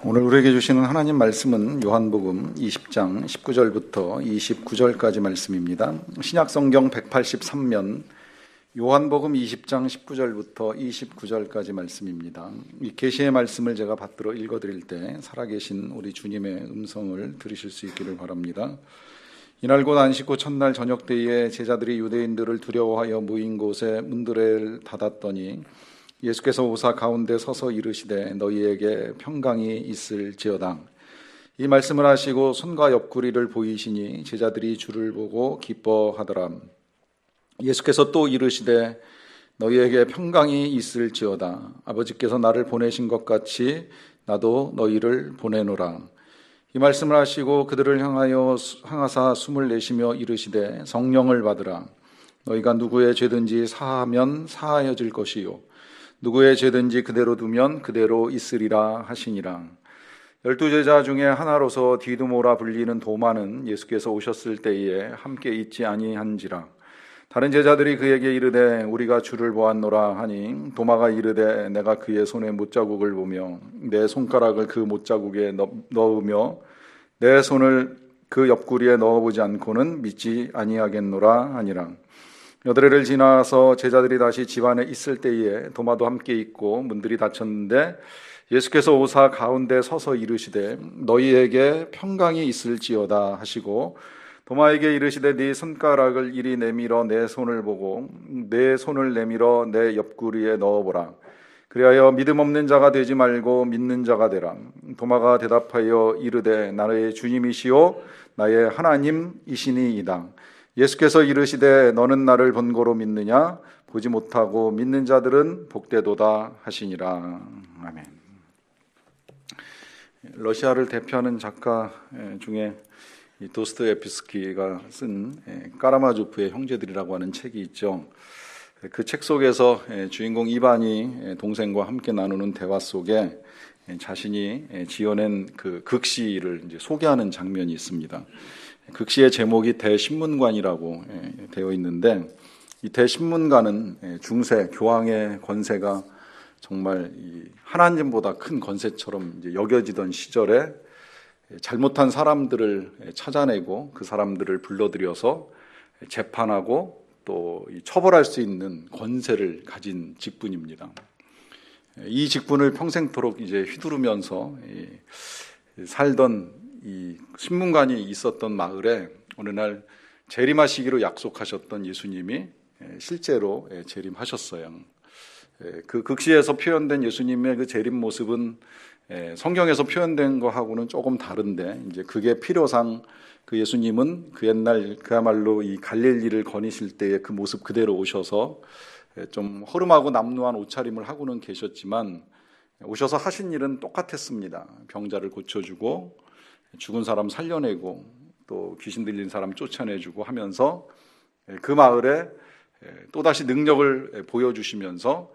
오늘 우리에게 주시는 하나님 말씀은 요한복음 20장 19절부터 29절까지 말씀입니다. 신약성경 183면 요한복음 20장 19절부터 29절까지 말씀입니다. 이 계시의 말씀을 제가 받들어 읽어드릴 때 살아계신 우리 주님의 음성을 들으실 수 있기를 바랍니다. 이날 곧 안식 후 첫날 저녁 때에 제자들이 유대인들을 두려워하여 모인 곳에 문드레를 닫았더니 예수께서 오사 가운데 서서 이르시되 너희에게 평강이 있을지어다. 이 말씀을 하시고 손과 옆구리를 보이시니 제자들이 주를 보고 기뻐하더라. 예수께서 또 이르시되 너희에게 평강이 있을지어다. 아버지께서 나를 보내신 것 같이 나도 너희를 보내노라. 이 말씀을 하시고 그들을 향하사 숨을 내쉬며 이르시되 성령을 받으라. 너희가 누구의 죄든지 사하면 사하여질 것이요 누구의 죄든지 그대로 두면 그대로 있으리라 하시니라. 12제자 중에 하나로서 디두모라 불리는 도마는 예수께서 오셨을 때에 함께 있지 아니한지라. 다른 제자들이 그에게 이르되 우리가 주를 보았노라 하니 도마가 이르되 내가 그의 손에 못자국을 보며 내 손가락을 그 못자국에 넣으며 내 손을 그 옆구리에 넣어보지 않고는 믿지 아니하겠노라 하니라. 여드레를 지나서 제자들이 다시 집 안에 있을 때에 도마도 함께 있고 문들이 닫혔는데 예수께서 오사 가운데 서서 이르시되 너희에게 평강이 있을지어다 하시고 도마에게 이르시되 네 손가락을 이리 내밀어 내 손을 보고 내 손을 내밀어 내 옆구리에 넣어보라. 그리하여 믿음 없는 자가 되지 말고 믿는 자가 되라. 도마가 대답하여 이르되 나의 주님이시요 나의 하나님이시니이다. 예수께서 이르시되 너는 나를 본고로 믿느냐? 보지 못하고 믿는 자들은 복되도다 하시니라. 아멘. 러시아를 대표하는 작가 중에 도스토옙스키가 쓴 까라마조프의 형제들이라고 하는 책이 있죠. 그 책 속에서 주인공 이반이 동생과 함께 나누는 대화 속에 자신이 지어낸 그 극시를 이제 소개하는 장면이 있습니다. 극시의 제목이 대신문관이라고 되어 있는데 이 대신문관은 중세 교황의 권세가 정말 하나님보다 큰 권세처럼 이제 여겨지던 시절에 잘못한 사람들을 찾아내고 그 사람들을 불러들여서 재판하고 또 처벌할 수 있는 권세를 가진 직분입니다. 이 직분을 평생토록 이제 휘두르면서 살던 이 신문관이 있었던 마을에 어느 날 재림하시기로 약속하셨던 예수님이 실제로 재림하셨어요. 그 극시에서 표현된 예수님의 그 재림 모습은 성경에서 표현된 거하고는 조금 다른데 이제 그게 필요상 그 예수님은 그 옛날 그야말로 이 갈릴리를 거니실 때의 그 모습 그대로 오셔서 좀 허름하고 남루한 옷차림을 하고는 계셨지만 오셔서 하신 일은 똑같았습니다. 병자를 고쳐주고 죽은 사람 살려내고 또 귀신 들린 사람 쫓아내주고 하면서 그 마을에 또다시 능력을 보여주시면서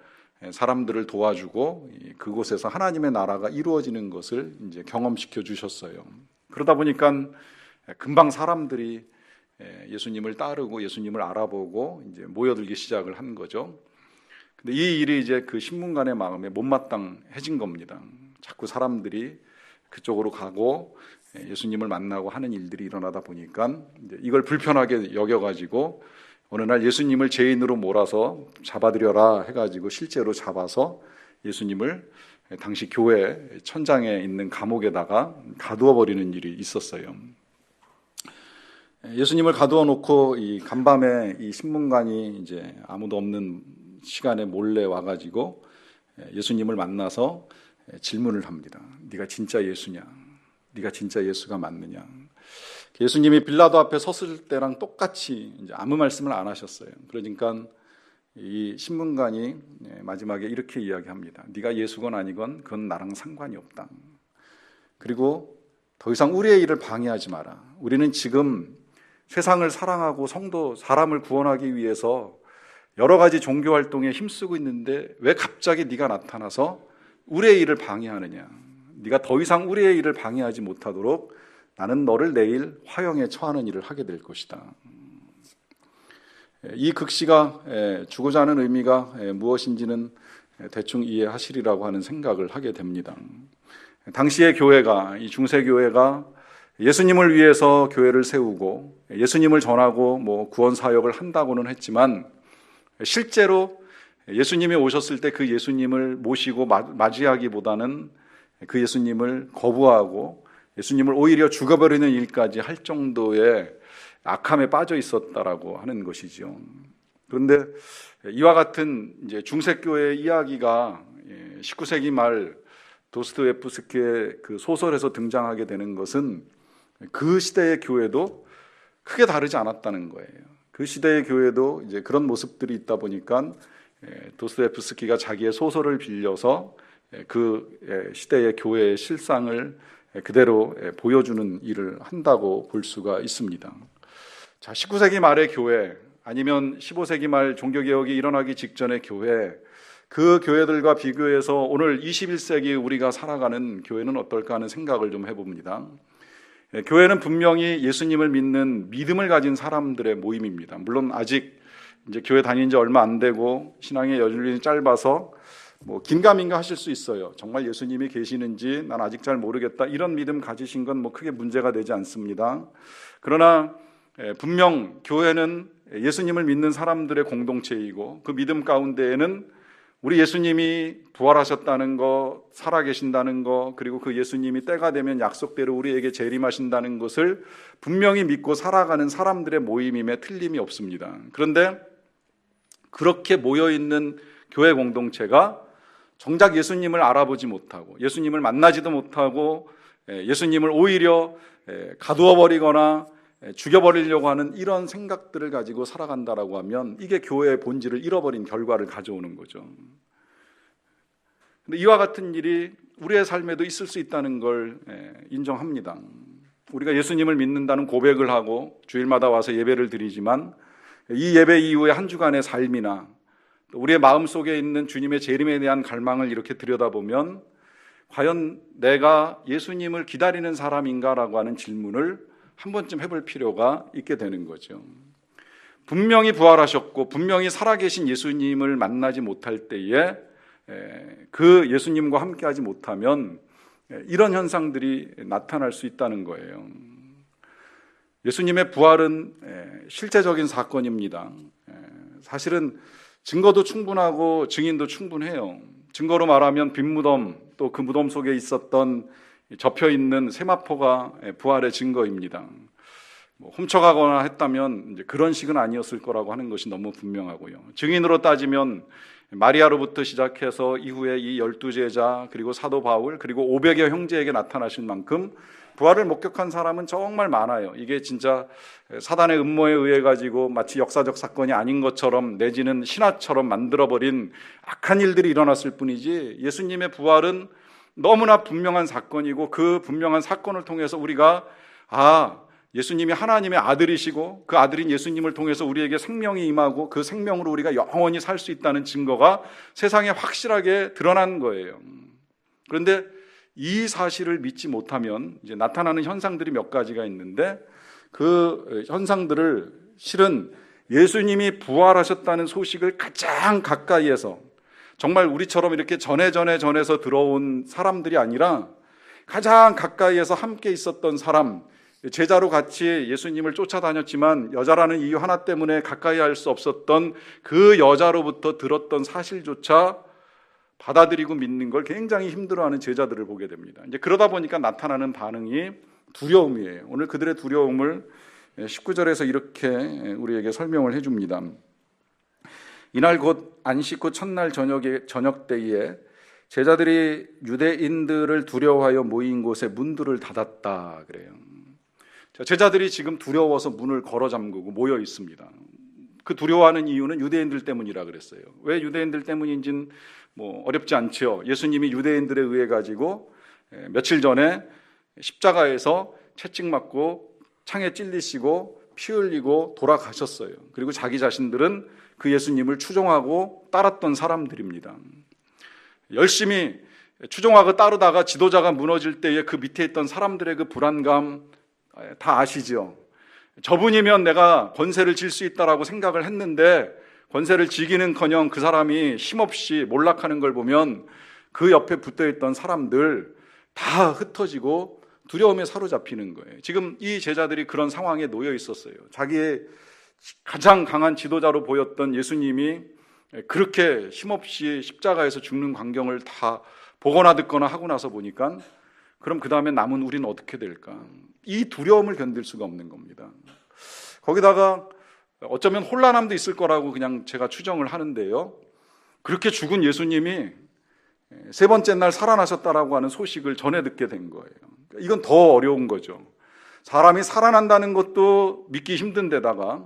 사람들을 도와주고 그곳에서 하나님의 나라가 이루어지는 것을 이제 경험시켜 주셨어요. 그러다 보니까 금방 사람들이 예수님을 따르고 예수님을 알아보고 이제 모여들기 시작을 한 거죠. 근데 이 일이 이제 그 신문관의 마음에 못마땅해진 겁니다. 자꾸 사람들이 그쪽으로 가고 예수님을 만나고 하는 일들이 일어나다 보니까 이걸 불편하게 여겨가지고 어느 날 예수님을 죄인으로 몰아서 잡아들여라 해가지고 실제로 잡아서 예수님을 당시 교회 천장에 있는 감옥에다가 가두어 버리는 일이 있었어요. 예수님을 가두어 놓고 이 간밤에 이 신문관이 이제 아무도 없는 시간에 몰래 와가지고 예수님을 만나서 질문을 합니다. 네가 진짜 예수냐? 네가 진짜 예수가 맞느냐? 예수님이 빌라도 앞에 섰을 때랑 똑같이 이제 아무 말씀을 안 하셨어요. 그러니까 이 신문관이 마지막에 이렇게 이야기합니다. 네가 예수건 아니건 그건 나랑 상관이 없다. 그리고 더 이상 우리의 일을 방해하지 마라. 우리는 지금 세상을 사랑하고 성도, 사람을 구원하기 위해서 여러 가지 종교 활동에 힘쓰고 있는데 왜 갑자기 네가 나타나서 우리의 일을 방해하느냐? 네가 더 이상 우리의 일을 방해하지 못하도록 나는 너를 내일 화형에 처하는 일을 하게 될 것이다. 이 극시가 주고자 하는 의미가 무엇인지는 대충 이해하시리라고 하는 생각을 하게 됩니다. 당시의 교회가, 이 중세교회가 예수님을 위해서 교회를 세우고 예수님을 전하고 구원 사역을 한다고는 했지만, 실제로 예수님이 오셨을 때 그 예수님을 모시고 맞이하기보다는 그 예수님을 거부하고 예수님을 오히려 죽어버리는 일까지 할 정도의 악함에 빠져 있었다라고 하는 것이죠. 그런데 이와 같은 이제 중세교회의 이야기가 19세기 말 도스토옙스키의 그 소설에서 등장하게 되는 것은 그 시대의 교회도 크게 다르지 않았다는 거예요. 그 시대의 교회도 이제 그런 모습들이 있다 보니까 도스토옙스키가 자기의 소설을 빌려서 그 시대의 교회의 실상을 그대로 보여주는 일을 한다고 볼 수가 있습니다. 자, 19세기 말의 교회, 아니면 15세기 말 종교개혁이 일어나기 직전의 교회, 그 교회들과 비교해서 오늘 21세기 우리가 살아가는 교회는 어떨까 하는 생각을 좀 해봅니다. 교회는 분명히 예수님을 믿는 믿음을 가진 사람들의 모임입니다. 물론 아직 이제 교회 다닌 지 얼마 안 되고 신앙의 여준이 짧아서 긴가민가 하실 수 있어요. 정말 예수님이 계시는지 난 아직 잘 모르겠다, 이런 믿음 가지신 건 크게 문제가 되지 않습니다. 그러나 분명 교회는 예수님을 믿는 사람들의 공동체이고, 그 믿음 가운데에는 우리 예수님이 부활하셨다는 거, 살아계신다는 거, 그리고 그 예수님이 때가 되면 약속대로 우리에게 재림하신다는 것을 분명히 믿고 살아가는 사람들의 모임임에 틀림이 없습니다. 그런데 그렇게 모여있는 교회 공동체가 정작 예수님을 알아보지 못하고 예수님을 만나지도 못하고 예수님을 오히려 가두어 버리거나 죽여버리려고 하는 이런 생각들을 가지고 살아간다라고 하면 이게 교회의 본질을 잃어버린 결과를 가져오는 거죠. 근데 이와 같은 일이 우리의 삶에도 있을 수 있다는 걸 인정합니다. 우리가 예수님을 믿는다는 고백을 하고 주일마다 와서 예배를 드리지만, 이 예배 이후에 한 주간의 삶이나 우리의 마음속에 있는 주님의 재림에 대한 갈망을 이렇게 들여다보면 과연 내가 예수님을 기다리는 사람인가라고 하는 질문을 한 번쯤 해볼 필요가 있게 되는 거죠. 분명히 부활하셨고 분명히 살아계신 예수님을 만나지 못할 때에 그 예수님과 함께하지 못하면 이런 현상들이 나타날 수 있다는 거예요. 예수님의 부활은 실제적인 사건입니다. 사실은 증거도 충분하고 증인도 충분해요. 증거로 말하면 빈 무덤, 또 그 무덤 속에 있었던 접혀있는 세마포가 부활의 증거입니다. 훔쳐가거나 했다면 이제 그런 식은 아니었을 거라고 하는 것이 너무 분명하고요. 증인으로 따지면 마리아로부터 시작해서 이후에 이 12제자, 그리고 사도 바울, 그리고 500여 형제에게 나타나실 만큼 부활을 목격한 사람은 정말 많아요. 이게 진짜 사단의 음모에 의해 가지고 마치 역사적 사건이 아닌 것처럼, 내지는 신화처럼 만들어버린 악한 일들이 일어났을 뿐이지, 예수님의 부활은 너무나 분명한 사건이고, 그 분명한 사건을 통해서 우리가 예수님이 하나님의 아들이시고 그 아들인 예수님을 통해서 우리에게 생명이 임하고 그 생명으로 우리가 영원히 살 수 있다는 증거가 세상에 확실하게 드러난 거예요. 그런데 이 사실을 믿지 못하면 이제 나타나는 현상들이 몇 가지가 있는데, 그 현상들을 실은 예수님이 부활하셨다는 소식을 가장 가까이에서, 정말 우리처럼 이렇게 전해서 들어온 사람들이 아니라 가장 가까이에서 함께 있었던 사람, 제자로 같이 예수님을 쫓아다녔지만 여자라는 이유 하나 때문에 가까이 할 수 없었던 그 여자로부터 들었던 사실조차 받아들이고 믿는 걸 굉장히 힘들어하는 제자들을 보게 됩니다. 이제 그러다 보니까 나타나는 반응이 두려움이에요. 오늘 그들의 두려움을 19절에서 이렇게 우리에게 설명을 해줍니다. 이날 곧 안식 후 첫날 저녁 때에 제자들이 유대인들을 두려워하여 모인 곳에 문들을 닫았다 그래요. 제자들이 지금 두려워서 문을 걸어 잠그고 모여 있습니다. 그 두려워하는 이유는 유대인들 때문이라 그랬어요. 왜 유대인들 때문인지는 어렵지 않죠. 예수님이 유대인들에 의해 가지고 며칠 전에 십자가에서 채찍 맞고 창에 찔리시고 피 흘리고 돌아가셨어요. 그리고 자기 자신들은 그 예수님을 추종하고 따랐던 사람들입니다. 열심히 추종하고 따르다가 지도자가 무너질 때에 그 밑에 있던 사람들의 그 불안감 다 아시죠? 저분이면 내가 권세를 질 수 있다라고 생각을 했는데 권세를 지기는커녕 그 사람이 힘없이 몰락하는 걸 보면 그 옆에 붙어있던 사람들 다 흩어지고 두려움에 사로잡히는 거예요. 지금 이 제자들이 그런 상황에 놓여 있었어요. 자기의 가장 강한 지도자로 보였던 예수님이 그렇게 힘없이 십자가에서 죽는 광경을 다 보거나 듣거나 하고 나서 보니까 그럼 그 다음에 남은 우리는 어떻게 될까? 이 두려움을 견딜 수가 없는 겁니다. 거기다가 어쩌면 혼란함도 있을 거라고 그냥 제가 추정을 하는데요, 그렇게 죽은 예수님이 세 번째 날 살아나셨다라고 하는 소식을 전해 듣게 된 거예요. 이건 더 어려운 거죠. 사람이 살아난다는 것도 믿기 힘든 데다가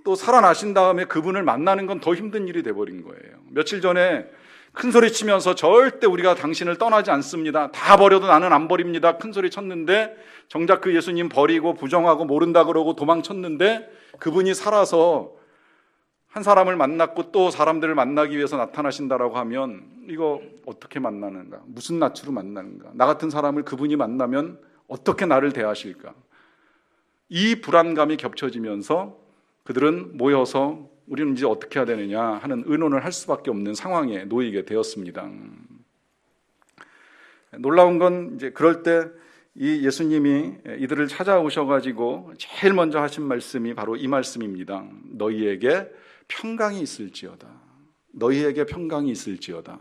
또 살아나신 다음에 그분을 만나는 건 더 힘든 일이 돼버린 거예요. 며칠 전에 큰 소리 치면서 절대 우리가 당신을 떠나지 않습니다, 다 버려도 나는 안 버립니다, 큰 소리 쳤는데 정작 그 예수님 버리고 부정하고 모른다 그러고 도망쳤는데 그분이 살아서 한 사람을 만났고 또 사람들을 만나기 위해서 나타나신다라고 하면 이거 어떻게 만나는가? 무슨 낯으로 만나는가? 나 같은 사람을 그분이 만나면 어떻게 나를 대하실까? 이 불안감이 겹쳐지면서 그들은 모여서 우리는 이제 어떻게 해야 되느냐 하는 의논을 할 수밖에 없는 상황에 놓이게 되었습니다. 놀라운 건 이제 그럴 때 이 예수님이 이들을 찾아오셔가지고 제일 먼저 하신 말씀이 바로 이 말씀입니다. 너희에게 평강이 있을지어다. 너희에게 평강이 있을지어다.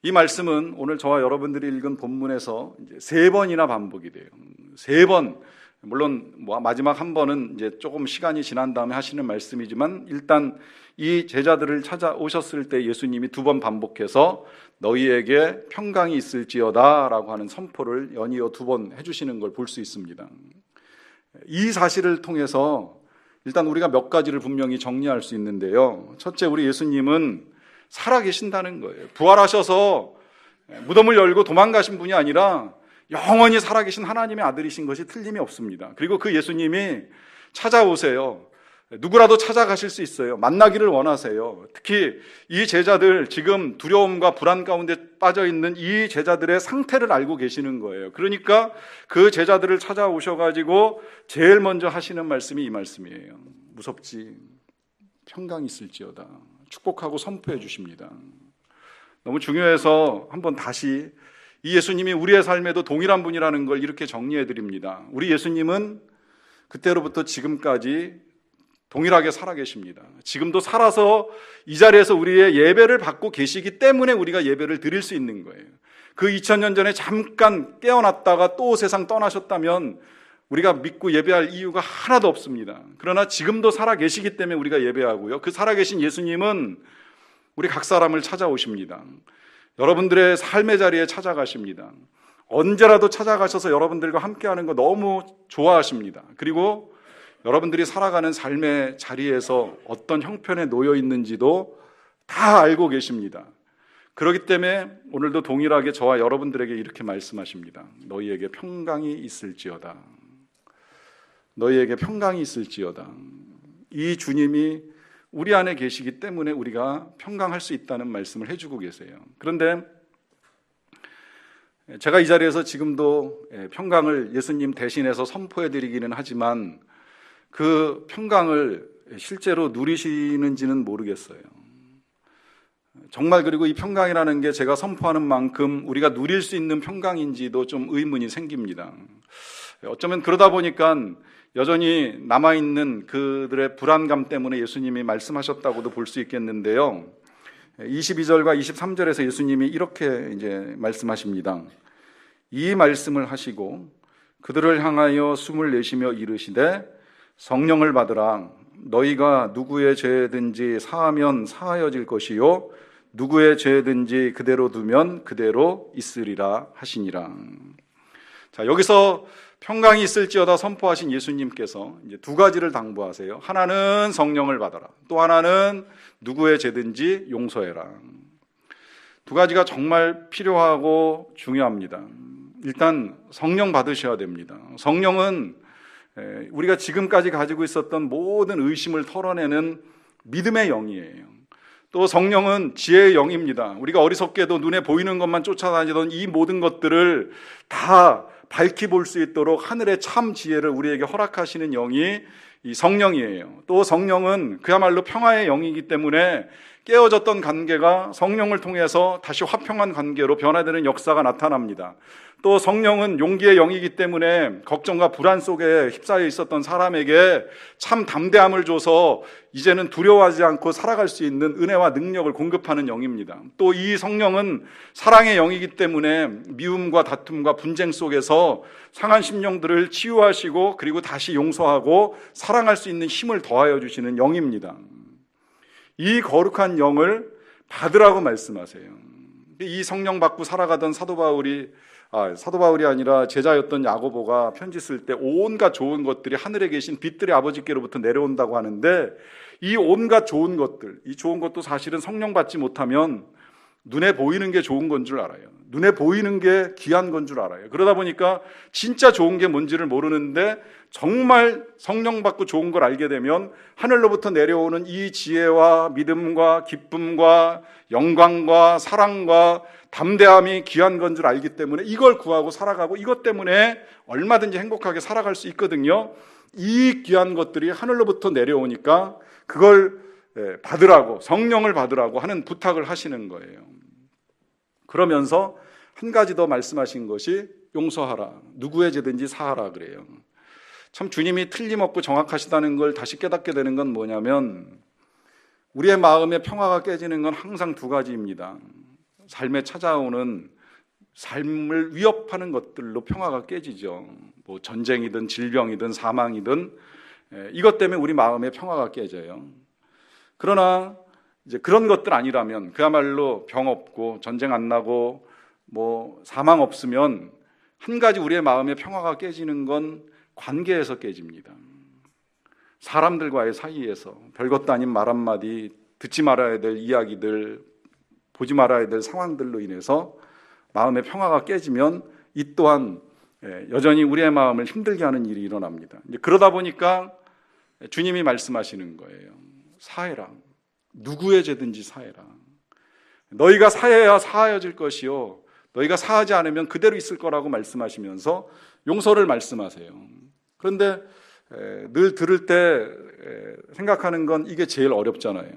이 말씀은 오늘 저와 여러분들이 읽은 본문에서 이제 3번이나 반복이 돼요. 3번. 물론 마지막 한 번은 이제 조금 시간이 지난 다음에 하시는 말씀이지만 일단 이 제자들을 찾아오셨을 때 예수님이 2번 반복해서 너희에게 평강이 있을지어다 라고 하는 선포를 연이어 2번 해주시는 걸 볼 수 있습니다. 이 사실을 통해서 일단 우리가 몇 가지를 분명히 정리할 수 있는데요, 첫째, 우리 예수님은 살아계신다는 거예요. 부활하셔서 무덤을 열고 도망가신 분이 아니라 영원히 살아계신 하나님의 아들이신 것이 틀림이 없습니다. 그리고 그 예수님이 찾아오세요. 누구라도 찾아가실 수 있어요. 만나기를 원하세요. 특히 이 제자들, 지금 두려움과 불안 가운데 빠져있는 이 제자들의 상태를 알고 계시는 거예요. 그러니까 그 제자들을 찾아오셔가지고 제일 먼저 하시는 말씀이 이 말씀이에요. 무섭지? 평강이 있을지어다. 축복하고 선포해 주십니다. 너무 중요해서 한번 다시 이 예수님이 우리의 삶에도 동일한 분이라는 걸 이렇게 정리해 드립니다. 우리 예수님은 그때로부터 지금까지 동일하게 살아계십니다. 지금도 살아서 이 자리에서 우리의 예배를 받고 계시기 때문에 우리가 예배를 드릴 수 있는 거예요. 그 2000년 전에 잠깐 깨어났다가 또 세상 떠나셨다면 우리가 믿고 예배할 이유가 하나도 없습니다. 그러나 지금도 살아계시기 때문에 우리가 예배하고요, 그 살아계신 예수님은 우리 각 사람을 찾아오십니다. 여러분들의 삶의 자리에 찾아가십니다. 언제라도 찾아가셔서 여러분들과 함께하는 거 너무 좋아하십니다. 그리고 여러분들이 살아가는 삶의 자리에서 어떤 형편에 놓여 있는지도 다 알고 계십니다. 그렇기 때문에 오늘도 동일하게 저와 여러분들에게 이렇게 말씀하십니다. 너희에게 평강이 있을지어다. 너희에게 평강이 있을지어다. 이 주님이 우리 안에 계시기 때문에 우리가 평강할 수 있다는 말씀을 해주고 계세요. 그런데 제가 이 자리에서 지금도 평강을 예수님 대신해서 선포해드리기는 하지만 그 평강을 실제로 누리시는지는 모르겠어요. 정말 그리고 이 평강이라는 게 제가 선포하는 만큼 우리가 누릴 수 있는 평강인지도 좀 의문이 생깁니다. 어쩌면 그러다 보니까 여전히 남아있는 그들의 불안감 때문에 예수님이 말씀하셨다고도 볼 수 있겠는데요, 22절과 23절에서 예수님이 이렇게 이제 말씀하십니다. 이 말씀을 하시고 그들을 향하여 숨을 내쉬며 이르시되 성령을 받으라. 너희가 누구의 죄든지 사하면 사하여질 것이요 누구의 죄든지 그대로 두면 그대로 있으리라 하시니라. 자, 여기서 평강이 있을지어다 선포하신 예수님께서 이제 2가지를 당부하세요. 하나는 성령을 받아라. 또 하나는 누구의 죄든지 용서해라. 2가지가 정말 필요하고 중요합니다. 일단 성령 받으셔야 됩니다. 성령은 우리가 지금까지 가지고 있었던 모든 의심을 털어내는 믿음의 영이에요. 또 성령은 지혜의 영입니다. 우리가 어리석게도 눈에 보이는 것만 쫓아다니던 이 모든 것들을 다 밝히 볼 수 있도록 하늘의 참 지혜를 우리에게 허락하시는 영이 이 성령이에요. 또 성령은 그야말로 평화의 영이기 때문에 깨어졌던 관계가 성령을 통해서 다시 화평한 관계로 변화되는 역사가 나타납니다. 또 성령은 용기의 영이기 때문에 걱정과 불안 속에 휩싸여 있었던 사람에게 참 담대함을 줘서 이제는 두려워하지 않고 살아갈 수 있는 은혜와 능력을 공급하는 영입니다. 또 이 성령은 사랑의 영이기 때문에 미움과 다툼과 분쟁 속에서 상한 심령들을 치유하시고 그리고 다시 용서하고 사랑할 수 있는 힘을 더하여 주시는 영입니다. 이 거룩한 영을 받으라고 말씀하세요. 이 성령 받고 살아가던 사도 바울이 아니라 제자였던 야고보가 편지 쓸 때 온갖 좋은 것들이 하늘에 계신 빛들의 아버지께로부터 내려온다고 하는데, 이 온갖 좋은 것들, 이 좋은 것도 사실은 성령 받지 못하면 눈에 보이는 게 좋은 건 줄 알아요. 눈에 보이는 게 귀한 건 줄 알아요. 그러다 보니까 진짜 좋은 게 뭔지를 모르는데 정말 성령 받고 좋은 걸 알게 되면 하늘로부터 내려오는 이 지혜와 믿음과 기쁨과 영광과 사랑과 담대함이 귀한 건 줄 알기 때문에 이걸 구하고 살아가고 이것 때문에 얼마든지 행복하게 살아갈 수 있거든요. 이 귀한 것들이 하늘로부터 내려오니까 그걸 받으라고, 성령을 받으라고 하는 부탁을 하시는 거예요. 그러면서 한 가지 더 말씀하신 것이 용서하라, 누구의 죄든지 사하라 그래요. 참 주님이 틀림없고 정확하시다는 걸 다시 깨닫게 되는 건 뭐냐면, 우리의 마음의 평화가 깨지는 건 항상 두 가지입니다. 삶에 찾아오는 삶을 위협하는 것들로 평화가 깨지죠. 뭐 전쟁이든 질병이든 사망이든 이것 때문에 우리 마음의 평화가 깨져요. 그러나 이제 그런 것들 아니라면, 그야말로 병 없고 전쟁 안 나고 뭐 사망 없으면 한 가지 우리의 마음의 평화가 깨지는 건 관계에서 깨집니다. 사람들과의 사이에서 별것도 아닌 말 한마디, 듣지 말아야 될 이야기들, 보지 말아야 될 상황들로 인해서 마음의 평화가 깨지면 이 또한 여전히 우리의 마음을 힘들게 하는 일이 일어납니다. 그러다 보니까 주님이 말씀하시는 거예요. 사해라, 누구의 죄든지 사해라. 너희가 사해야 사하여질 것이요, 너희가 사하지 않으면 그대로 있을 거라고 말씀하시면서 용서를 말씀하세요. 그런데 늘 들을 때 생각하는 건 이게 제일 어렵잖아요.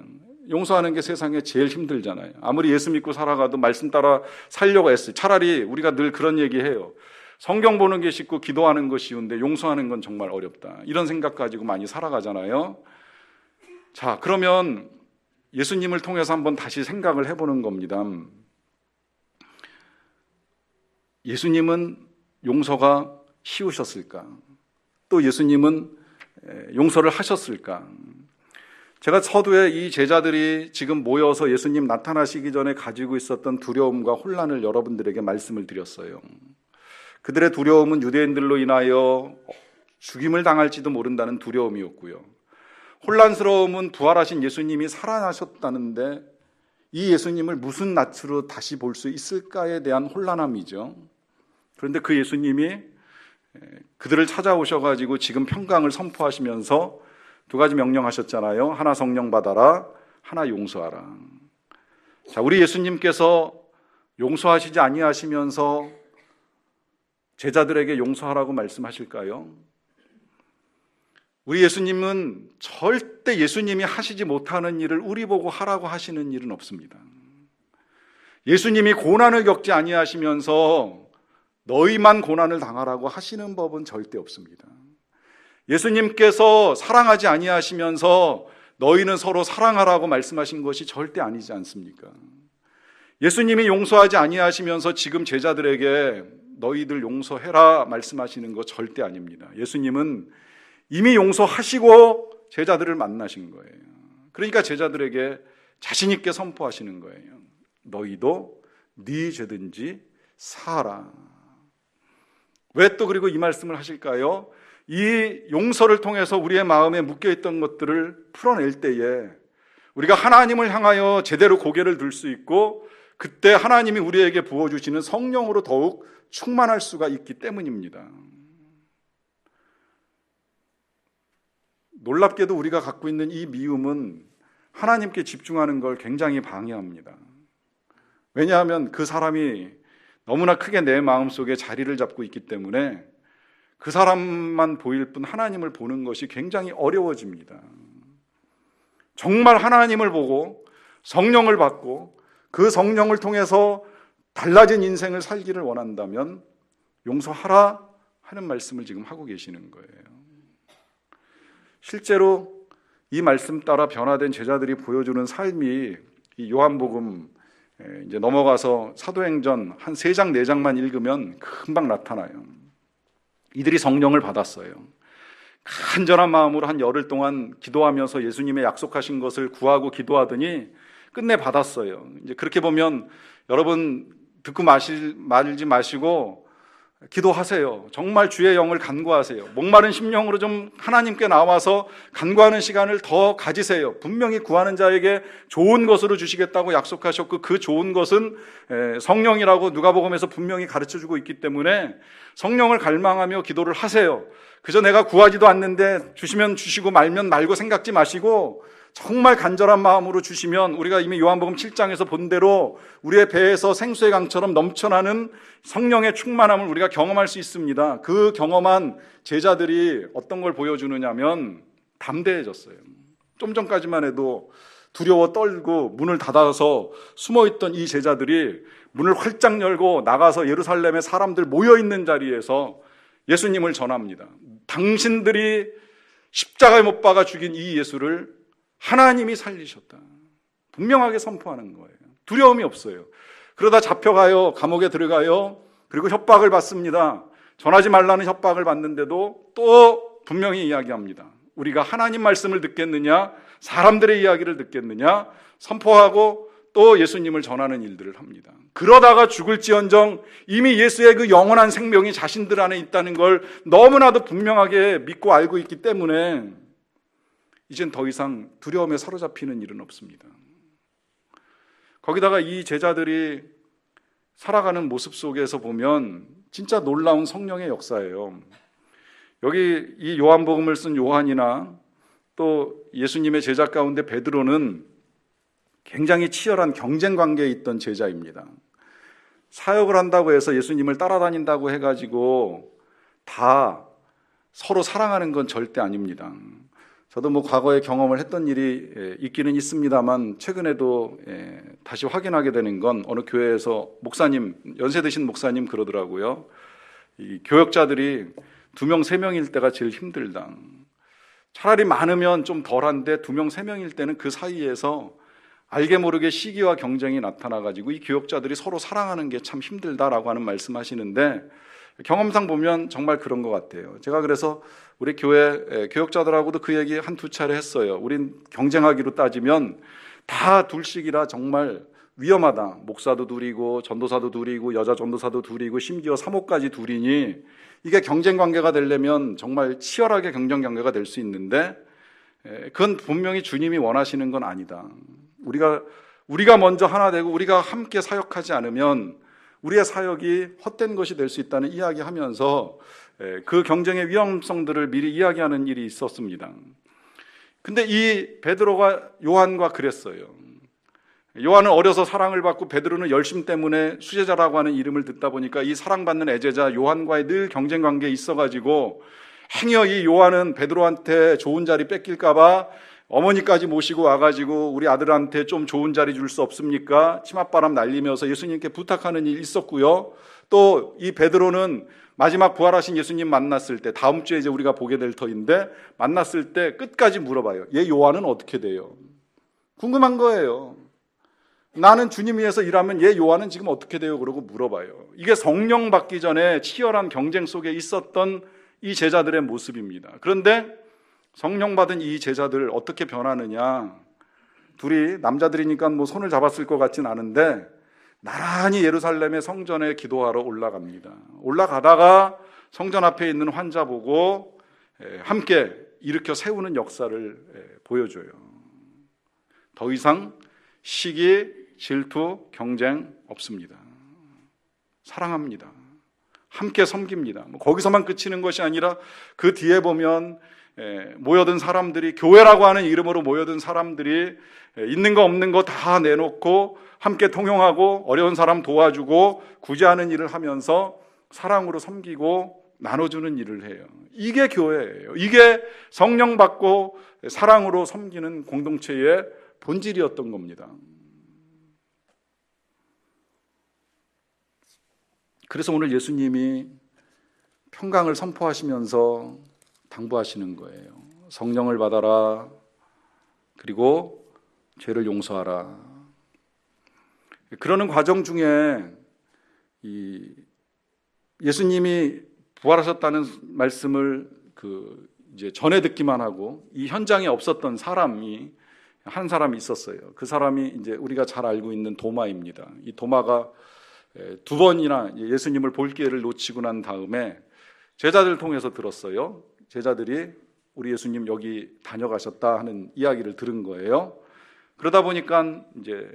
용서하는 게 세상에 제일 힘들잖아요. 아무리 예수 믿고 살아가도 말씀 따라 살려고 했어요. 차라리 우리가 늘 그런 얘기해요. 성경 보는 게 쉽고 기도하는 거 쉬운데 용서하는 건 정말 어렵다, 이런 생각 가지고 많이 살아가잖아요. 자, 그러면 예수님을 통해서 한번 다시 생각을 해보는 겁니다. 예수님은 용서가 쉬우셨을까? 또 예수님은 용서를 하셨을까? 제가 서두에 이 제자들이 지금 모여서 예수님 나타나시기 전에 가지고 있었던 두려움과 혼란을 여러분들에게 말씀을 드렸어요. 그들의 두려움은 유대인들로 인하여 죽임을 당할지도 모른다는 두려움이었고요. 혼란스러움은 부활하신 예수님이 살아나셨다는데 이 예수님을 무슨 낯으로 다시 볼 수 있을까에 대한 혼란함이죠. 그런데 그 예수님이 그들을 찾아오셔가지고 지금 평강을 선포하시면서 두 가지 명령하셨잖아요. 하나 성령 받아라, 하나 용서하라. 자, 우리 예수님께서 용서하시지 아니하시면서 제자들에게 용서하라고 말씀하실까요? 우리 예수님은 절대 예수님이 하시지 못하는 일을 우리 보고 하라고 하시는 일은 없습니다. 예수님이 고난을 겪지 아니하시면서 너희만 고난을 당하라고 하시는 법은 절대 없습니다. 예수님께서 사랑하지 아니하시면서 너희는 서로 사랑하라고 말씀하신 것이 절대 아니지 않습니까? 예수님이 용서하지 아니하시면서 지금 제자들에게 너희들 용서해라 말씀하시는 거 절대 아닙니다. 예수님은 이미 용서하시고 제자들을 만나신 거예요. 그러니까 제자들에게 자신 있게 선포하시는 거예요. 너희도 네 죄든지 사하라. 왜 또 그리고 이 말씀을 하실까요? 이 용서를 통해서 우리의 마음에 묶여있던 것들을 풀어낼 때에 우리가 하나님을 향하여 제대로 고개를 들 수 있고, 그때 하나님이 우리에게 부어주시는 성령으로 더욱 충만할 수가 있기 때문입니다. 놀랍게도 우리가 갖고 있는 이 미움은 하나님께 집중하는 걸 굉장히 방해합니다. 왜냐하면 그 사람이 너무나 크게 내 마음속에 자리를 잡고 있기 때문에 그 사람만 보일 뿐 하나님을 보는 것이 굉장히 어려워집니다. 정말 하나님을 보고 성령을 받고 그 성령을 통해서 달라진 인생을 살기를 원한다면 용서하라 하는 말씀을 지금 하고 계시는 거예요. 실제로 이 말씀 따라 변화된 제자들이 보여주는 삶이 이 요한복음 이제 넘어가서 사도행전 한 3장 4장만 읽으면 금방 나타나요. 이들이 성령을 받았어요. 간절한 마음으로 한 열흘 동안 기도하면서 예수님의 약속하신 것을 구하고 기도하더니 끝내 받았어요. 이제 그렇게 보면 여러분 듣고 말지 마시고 기도하세요. 정말 주의 영을 간구하세요. 목마른 심령으로 좀 하나님께 나와서 간구하는 시간을 더 가지세요. 분명히 구하는 자에게 좋은 것으로 주시겠다고 약속하셨고 그 좋은 것은 성령이라고 누가복음에서 분명히 가르쳐주고 있기 때문에 성령을 갈망하며 기도를 하세요. 그저 내가 구하지도 않는데 주시면 주시고 말면 말고 생각지 마시고 정말 간절한 마음으로 주시면 우리가 이미 요한복음 7장에서 본 대로 우리의 배에서 생수의 강처럼 넘쳐나는 성령의 충만함을 우리가 경험할 수 있습니다. 그 경험한 제자들이 어떤 걸 보여주느냐면 담대해졌어요. 좀 전까지만 해도 두려워 떨고 문을 닫아서 숨어있던 이 제자들이 문을 활짝 열고 나가서 예루살렘에 사람들 모여있는 자리에서 예수님을 전합니다. 당신들이 십자가에 못 박아 죽인 이 예수를 하나님이 살리셨다. 분명하게 선포하는 거예요. 두려움이 없어요. 그러다 잡혀가요. 감옥에 들어가요. 그리고 협박을 받습니다. 전하지 말라는 협박을 받는데도 또 분명히 이야기합니다. 우리가 하나님 말씀을 듣겠느냐, 사람들의 이야기를 듣겠느냐, 선포하고 또 예수님을 전하는 일들을 합니다. 그러다가 죽을지언정 이미 예수의 그 영원한 생명이 자신들 안에 있다는 걸 너무나도 분명하게 믿고 알고 있기 때문에 이젠 더 이상 두려움에 사로잡히는 일은 없습니다. 거기다가 이 제자들이 살아가는 모습 속에서 보면 진짜 놀라운 성령의 역사예요. 여기 이 요한복음을 쓴 요한이나 또 예수님의 제자 가운데 베드로는 굉장히 치열한 경쟁 관계에 있던 제자입니다. 사역을 한다고 해서 예수님을 따라다닌다고 해가지고 다 서로 사랑하는 건 절대 아닙니다. 저도 과거에 경험을 했던 일이 있기는 있습니다만 최근에도 다시 확인하게 되는 건 어느 교회에서 목사님, 연세 드신 목사님 그러더라고요. 이 교역자들이 2명, 3명일 때가 제일 힘들다. 차라리 많으면 좀 덜한데 2명, 3명일 때는 그 사이에서 알게 모르게 시기와 경쟁이 나타나가지고 이 교역자들이 서로 사랑하는 게 참 힘들다라고 하는 말씀하시는데 경험상 보면 정말 그런 것 같아요. 제가 그래서 우리 교회 교역자들하고도 그 얘기 1-2차례 했어요. 우린 경쟁하기로 따지면 다 둘씩이라 정말 위험하다. 목사도 둘이고 전도사도 둘이고 여자 전도사도 둘이고 심지어 사모까지 둘이니 이게 경쟁 관계가 되려면 정말 치열하게 경쟁 관계가 될 수 있는데 그건 분명히 주님이 원하시는 건 아니다. 우리가 먼저 하나 되고 우리가 함께 사역하지 않으면 우리의 사역이 헛된 것이 될 수 있다는 이야기하면서 그 경쟁의 위험성들을 미리 이야기하는 일이 있었습니다. 근데 이 베드로가 요한과 그랬어요. 요한은 어려서 사랑을 받고 베드로는 열심 때문에 수제자라고 하는 이름을 듣다 보니까 이 사랑받는 애제자 요한과의 늘 경쟁 관계에 있어가지고 행여 이 요한은 베드로한테 좋은 자리 뺏길까봐 어머니까지 모시고 와가지고 우리 아들한테 좀 좋은 자리 줄 수 없습니까? 치맛바람 날리면서 예수님께 부탁하는 일이 있었고요. 또 이 베드로는 마지막 부활하신 예수님 만났을 때 다음 주에 이제 우리가 보게 될 터인데 만났을 때 끝까지 물어봐요. 얘 요한은 어떻게 돼요? 궁금한 거예요. 나는 주님 위해서 일하면 얘 요한은 지금 어떻게 돼요? 그러고 물어봐요. 이게 성령 받기 전에 치열한 경쟁 속에 있었던 이 제자들의 모습입니다. 그런데 성령 받은 이 제자들 어떻게 변하느냐? 둘이 남자들이니까 손을 잡았을 것 같진 않은데 나란히 예루살렘의 성전에 기도하러 올라갑니다. 올라가다가 성전 앞에 있는 환자 보고 함께 일으켜 세우는 역사를 보여줘요. 더 이상 시기, 질투, 경쟁 없습니다. 사랑합니다. 함께 섬깁니다. 거기서만 그치는 것이 아니라 그 뒤에 보면 모여든 사람들이 교회라고 하는 이름으로 모여든 사람들이 있는 거 없는 거 다 내놓고 함께 통용하고 어려운 사람 도와주고 구제하는 일을 하면서 사랑으로 섬기고 나눠주는 일을 해요. 이게 교회예요. 이게 성령 받고 사랑으로 섬기는 공동체의 본질이었던 겁니다. 그래서 오늘 예수님이 평강을 선포하시면서 당부하시는 거예요. 성령을 받아라. 그리고 죄를 용서하라. 그러는 과정 중에 예수님이 부활하셨다는 말씀을 이제 전해 듣기만 하고 이 현장에 없었던 사람이 한 사람이 있었어요. 그 사람이 이제 우리가 잘 알고 있는 도마입니다. 이 도마가 두 번이나 예수님을 볼 기회를 놓치고 난 다음에 제자들을 통해서 들었어요. 제자들이 우리 예수님 여기 다녀가셨다 하는 이야기를 들은 거예요. 그러다 보니까 이제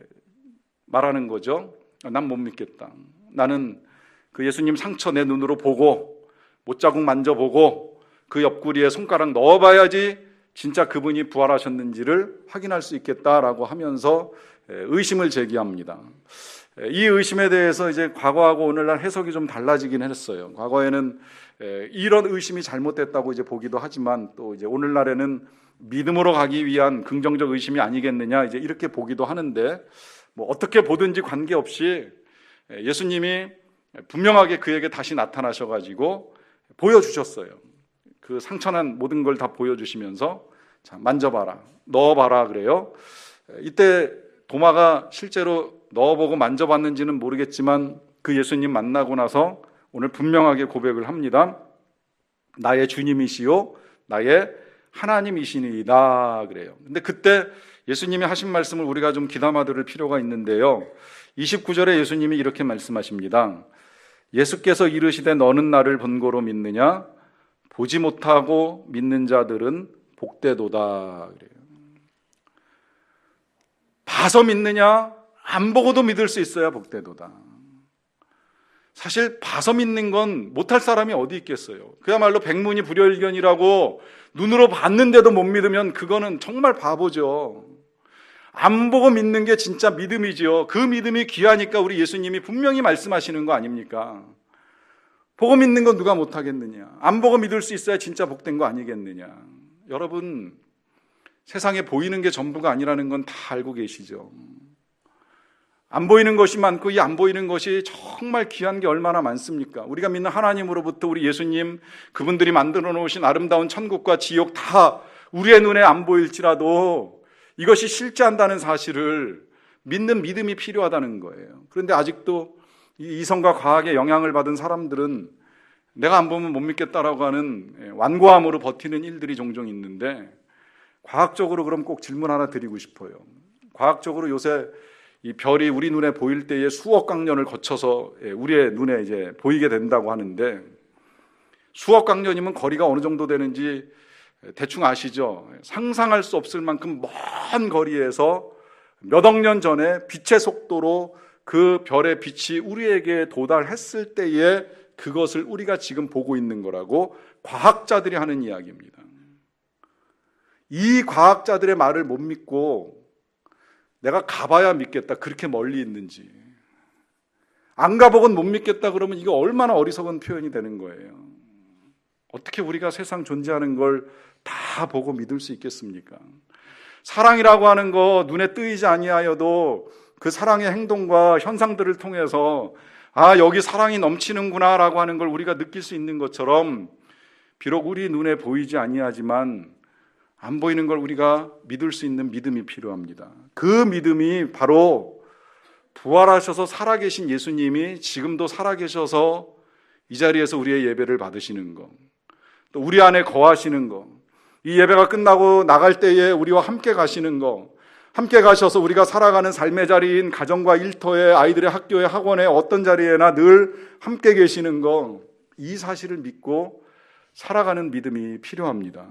말하는 거죠. 난 못 믿겠다. 나는 그 예수님 상처 내 눈으로 보고 못자국 만져보고 그 옆구리에 손가락 넣어봐야지 진짜 그분이 부활하셨는지를 확인할 수 있겠다라고 하면서 의심을 제기합니다. 이 의심에 대해서 이제 과거하고 오늘날 해석이 좀 달라지긴 했어요. 과거에는 이런 의심이 잘못됐다고 이제 보기도 하지만 또 이제 오늘날에는 믿음으로 가기 위한 긍정적 의심이 아니겠느냐 이제 이렇게 보기도 하는데 뭐 어떻게 보든지 관계없이 예수님이 분명하게 그에게 다시 나타나셔가지고 보여주셨어요. 그 상처난 모든 걸 다 보여주시면서 자, 만져봐라, 넣어봐라 그래요. 이때 도마가 실제로 넣어보고 만져봤는지는 모르겠지만 그 예수님 만나고 나서 오늘 분명하게 고백을 합니다. 나의 주님이시요 나의 하나님이시니이다 그래요. 근데 그때 예수님이 하신 말씀을 우리가 좀 귀담아 들을 필요가 있는데요. 29절에 예수님이 이렇게 말씀하십니다. 예수께서 이르시되 너는 나를 본고로 믿느냐? 보지 못하고 믿는 자들은 복되도다 그래요. 봐서 믿느냐? 안 보고도 믿을 수 있어야 복되도다. 사실 봐서 믿는 건 못할 사람이 어디 있겠어요. 그야말로 백문이 불여일견이라고 눈으로 봤는데도 못 믿으면 그거는 정말 바보죠. 안 보고 믿는 게 진짜 믿음이죠. 그 믿음이 귀하니까 우리 예수님이 분명히 말씀하시는 거 아닙니까? 보고 믿는 건 누가 못하겠느냐? 안 보고 믿을 수 있어야 진짜 복된 거 아니겠느냐? 여러분, 세상에 보이는 게 전부가 아니라는 건 다 알고 계시죠? 안 보이는 것이 많고 이 안 보이는 것이 정말 귀한 게 얼마나 많습니까? 우리가 믿는 하나님으로부터 우리 예수님, 그분들이 만들어 놓으신 아름다운 천국과 지옥 다 우리의 눈에 안 보일지라도 이것이 실제한다는 사실을 믿는 믿음이 필요하다는 거예요. 그런데 아직도 이 이성과 과학의 영향을 받은 사람들은 내가 안 보면 못 믿겠다라고 하는 완고함으로 버티는 일들이 종종 있는데, 과학적으로 그럼 꼭 질문 하나 드리고 싶어요. 과학적으로 요새 이 별이 우리 눈에 보일 때에 수억 광년을 거쳐서 우리의 눈에 이제 보이게 된다고 하는데, 수억 광년이면 거리가 어느 정도 되는지 대충 아시죠? 상상할 수 없을 만큼 먼 거리에서 몇 억 년 전에 빛의 속도로 그 별의 빛이 우리에게 도달했을 때에 그것을 우리가 지금 보고 있는 거라고 과학자들이 하는 이야기입니다. 이 과학자들의 말을 못 믿고 내가 가봐야 믿겠다, 그렇게 멀리 있는지, 안 가보곤 못 믿겠다 그러면 이거 얼마나 어리석은 표현이 되는 거예요. 어떻게 우리가 세상 존재하는 걸 다 보고 믿을 수 있겠습니까? 사랑이라고 하는 거 눈에 뜨이지 아니하여도 그 사랑의 행동과 현상들을 통해서 아, 여기 사랑이 넘치는구나 라고 하는 걸 우리가 느낄 수 있는 것처럼, 비록 우리 눈에 보이지 아니하지만 안 보이는 걸 우리가 믿을 수 있는 믿음이 필요합니다. 그 믿음이 바로 부활하셔서 살아계신 예수님이 지금도 살아계셔서 이 자리에서 우리의 예배를 받으시는 것, 또 우리 안에 거하시는 것, 이 예배가 끝나고 나갈 때에 우리와 함께 가시는 것, 함께 가셔서 우리가 살아가는 삶의 자리인 가정과 일터에, 아이들의 학교에, 학원에, 어떤 자리에나 늘 함께 계시는 것, 이 사실을 믿고 살아가는 믿음이 필요합니다.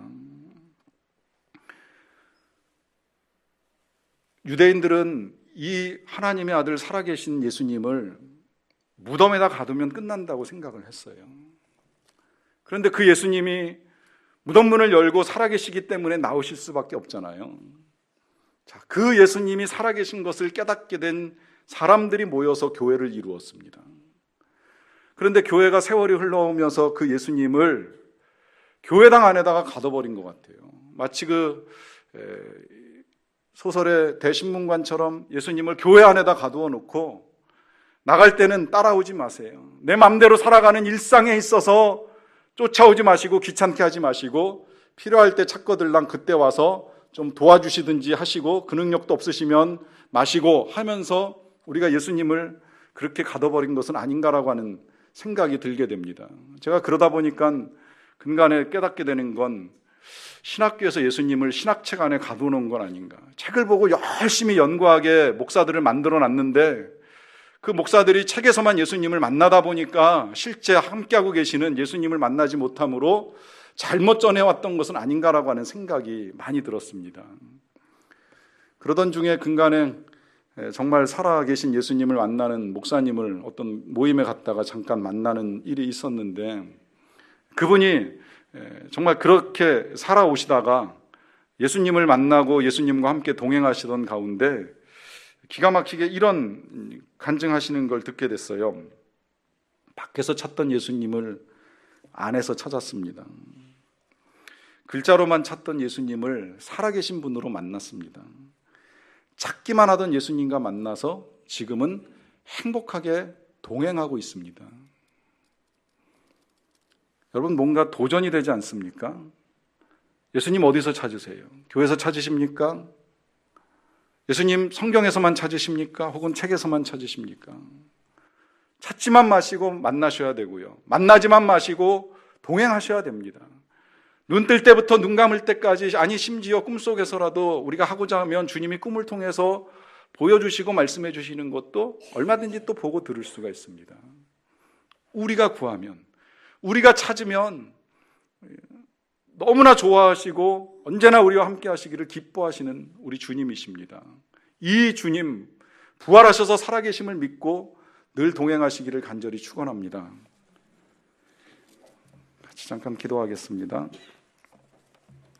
유대인들은 이 하나님의 아들 살아계신 예수님을 무덤에다 가두면 끝난다고 생각을 했어요. 그런데 그 예수님이 무덤문을 열고 살아계시기 때문에 나오실 수밖에 없잖아요. 자, 그 예수님이 살아계신 것을 깨닫게 된 사람들이 모여서 교회를 이루었습니다. 그런데 교회가 세월이 흘러오면서 그 예수님을 교회당 안에다가 가둬버린 것 같아요. 마치 소설의 대신문관처럼 예수님을 교회 안에다 가두어 놓고 나갈 때는 따라오지 마세요. 내 맘대로 살아가는 일상에 있어서 쫓아오지 마시고 귀찮게 하지 마시고 필요할 때 찾거들랑 그때 와서 좀 도와주시든지 하시고 그 능력도 없으시면 마시고 하면서 우리가 예수님을 그렇게 가둬버린 것은 아닌가라고 하는 생각이 들게 됩니다. 제가 그러다 보니까 근간에 깨닫게 되는 건 신학교에서 예수님을 신학책 안에 가둬놓은 건 아닌가. 책을 보고 열심히 연구하게 목사들을 만들어 놨는데 그 목사들이 책에서만 예수님을 만나다 보니까 실제 함께하고 계시는 예수님을 만나지 못함으로 잘못 전해왔던 것은 아닌가라고 하는 생각이 많이 들었습니다. 그러던 중에 근간에 정말 살아계신 예수님을 만나는 목사님을 어떤 모임에 갔다가 잠깐 만나는 일이 있었는데 그분이 정말 그렇게 살아오시다가 예수님을 만나고 예수님과 함께 동행하시던 가운데 기가 막히게 이런 간증하시는 걸 듣게 됐어요. 밖에서 찾던 예수님을 안에서 찾았습니다. 글자로만 찾던 예수님을 살아계신 분으로 만났습니다. 찾기만 하던 예수님과 만나서 지금은 행복하게 동행하고 있습니다. 여러분, 뭔가 도전이 되지 않습니까? 예수님 어디서 찾으세요? 교회에서 찾으십니까? 예수님 성경에서만 찾으십니까? 혹은 책에서만 찾으십니까? 찾지만 마시고 만나셔야 되고요. 만나지만 마시고 동행하셔야 됩니다. 눈 뜰 때부터 눈 감을 때까지, 아니 심지어 꿈속에서라도 우리가 하고자 하면 주님이 꿈을 통해서 보여주시고 말씀해 주시는 것도 얼마든지 또 보고 들을 수가 있습니다. 우리가 구하면, 우리가 찾으면 너무나 좋아하시고 언제나 우리와 함께 하시기를 기뻐하시는 우리 주님이십니다. 이 주님, 부활하셔서 살아계심을 믿고 늘 동행하시기를 간절히 축원합니다. 같이 잠깐 기도하겠습니다.